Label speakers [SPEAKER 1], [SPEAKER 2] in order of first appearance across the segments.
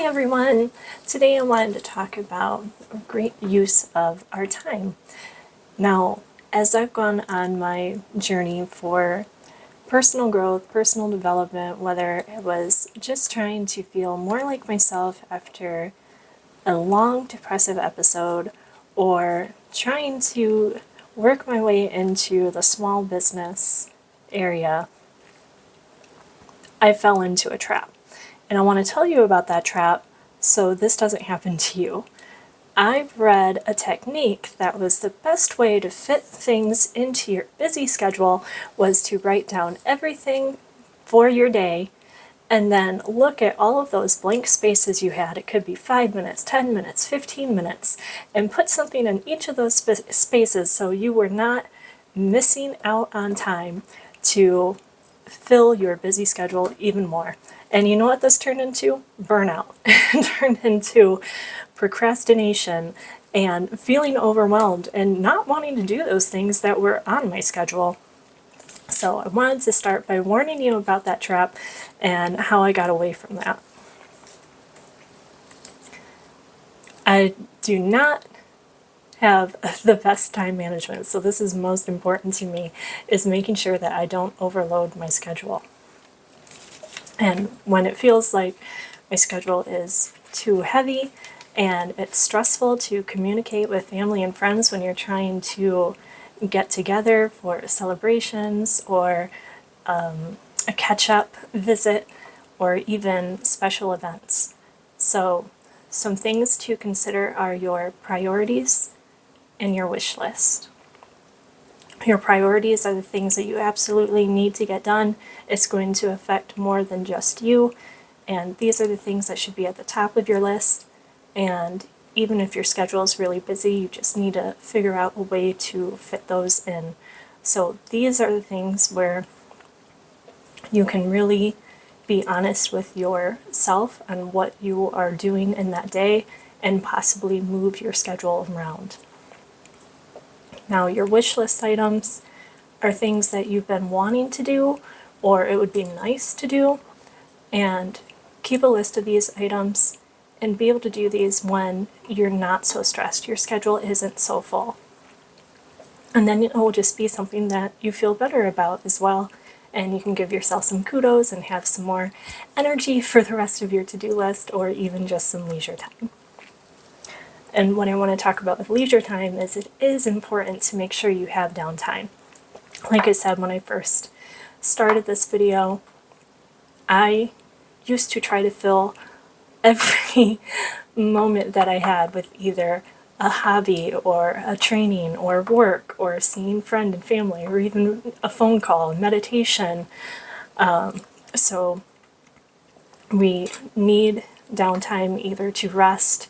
[SPEAKER 1] Hi everyone! Today I wanted to talk about a great use of our time. Now, as I've gone on my journey for personal growth, personal development, whether it was just trying to feel more like myself after a long depressive episode, or trying to work my way into the small business area, I fell into a trap. And I want to tell you about that trap so this doesn't happen to you. I've read a technique that was the best way to fit things into your busy schedule was to write down everything for your day and then look at all of those blank spaces you had. It could be 5 minutes, 10 minutes, 15 minutes, and put something in each of those spaces so you were not missing out on time to fill your busy schedule even more. And you know what this turned into? Burnout. It turned into procrastination and feeling overwhelmed and not wanting to do those things that were on my schedule. So I wanted to start by warning you about that trap and how I got away from that. I do not have the best time management, so this is most important to me, is making sure that I don't overload my schedule. And when it feels like my schedule is too heavy and it's stressful to communicate with family and friends when you're trying to get together for celebrations or a catch-up visit or even special events. So some things to consider are your priorities and your wish list. Your priorities are the things that you absolutely need to get done. It's going to affect more than just you, and these are the things that should be at the top of your list. And even if your schedule is really busy, you just need to figure out a way to fit those in. So these are the things where you can really be honest with yourself on what you are doing in that day and possibly move your schedule around. Now, your wish list items are things that you've been wanting to do or it would be nice to do, and keep a list of these items and be able to do these when you're not so stressed, your schedule isn't so full. And then it will just be something that you feel better about as well, and you can give yourself some kudos and have some more energy for the rest of your to-do list or even just some leisure time. And what I want to talk about with leisure time is it is important to make sure you have downtime. Like I said, when I first started this video, I used to try to fill every moment that I had with either a hobby or a training or work or seeing friend and family or even a phone call, meditation. So we need downtime either to rest,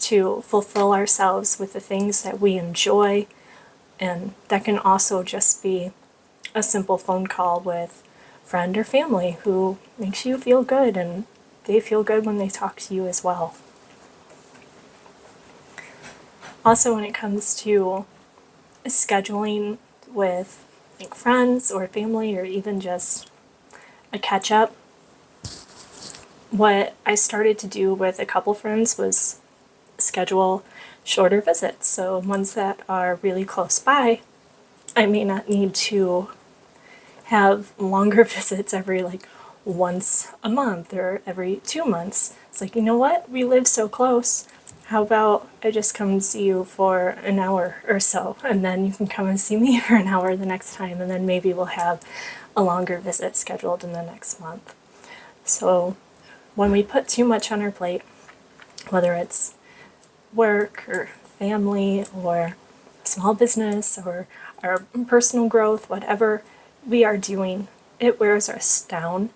[SPEAKER 1] to fulfill ourselves with the things that we enjoy, and that can also just be a simple phone call with friend or family who makes you feel good and they feel good when they talk to you as well. Also, when it comes to scheduling with friends or family or even just a catch up, what I started to do with a couple friends was schedule shorter visits. So ones that are really close by, I may not need to have longer visits every once a month or every 2 months. It's like, you know what? We live so close. How about I just come and see you for an hour or so, and then you can come and see me for an hour the next time, and then maybe we'll have a longer visit scheduled in the next month. So when we put too much on our plate, whether it's work or family or small business or our personal growth, whatever we are doing, it wears us down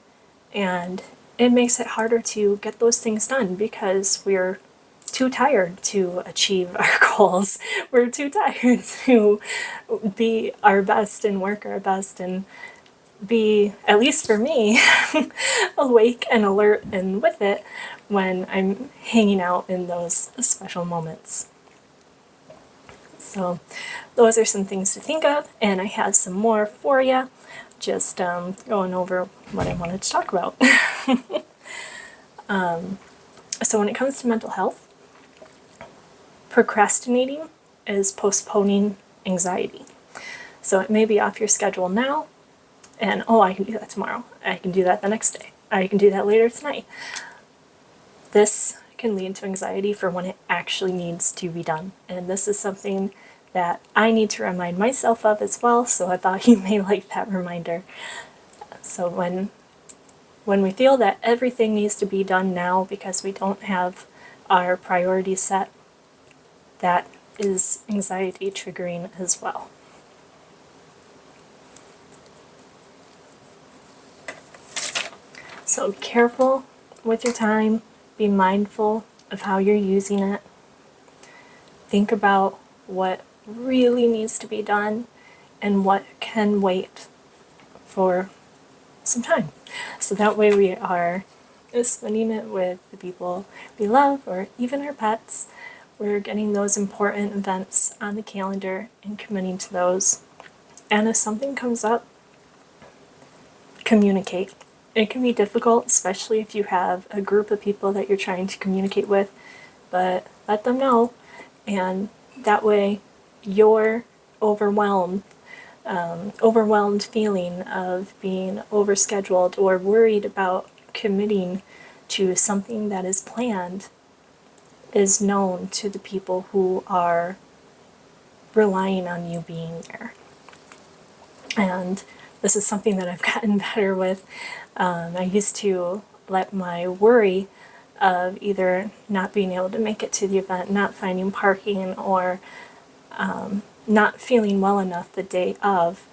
[SPEAKER 1] and it makes it harder to get those things done because we're too tired to achieve our goals. We're too tired to be our best and work our best and be, at least for me, awake and alert and with it when I'm hanging out in those special moments. So those are some things to think of, and I have some more for you, just going over what I wanted to talk about. So So when it comes to mental health, procrastinating is postponing anxiety. So it may be off your schedule now, and oh, I can do that tomorrow. I can do that the next day. I can do that later tonight. This can lead to anxiety for when it actually needs to be done. And this is something that I need to remind myself of as well, so I thought you may like that reminder. So when we feel that everything needs to be done now because we don't have our priorities set, that is anxiety triggering as well. So be careful with your time, be mindful of how you're using it. Think about what really needs to be done and what can wait for some time. So that way we are spending it with the people we love or even our pets. We're getting those important events on the calendar and committing to those. And if something comes up, communicate. It can be difficult, especially if you have a group of people that you're trying to communicate with, but let them know. And that way your overwhelmed feeling of being overscheduled or worried about committing to something that is planned is known to the people who are relying on you being there. And this is something that I've gotten better with. I used to let my worry of either not being able to make it to the event, not finding parking, or not feeling well enough the day of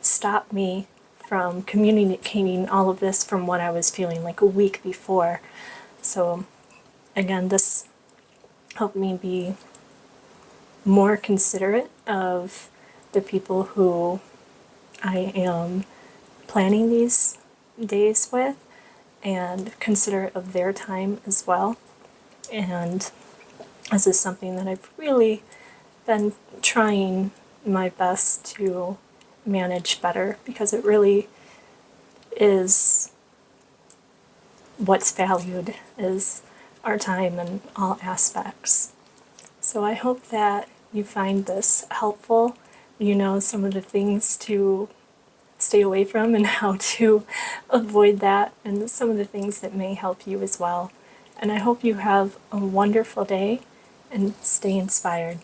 [SPEAKER 1] stop me from communicating all of this from what I was feeling like a week before. So again, this helped me be more considerate of the people who I am planning these days with and considerate of their time as well. And this is something that I've really been trying my best to manage better, because it really is what's valued is our time in all aspects. So I hope that you find this helpful. You know some of the things to stay away from and how to avoid that, and some of the things that may help you as well. And I hope you have a wonderful day and stay inspired.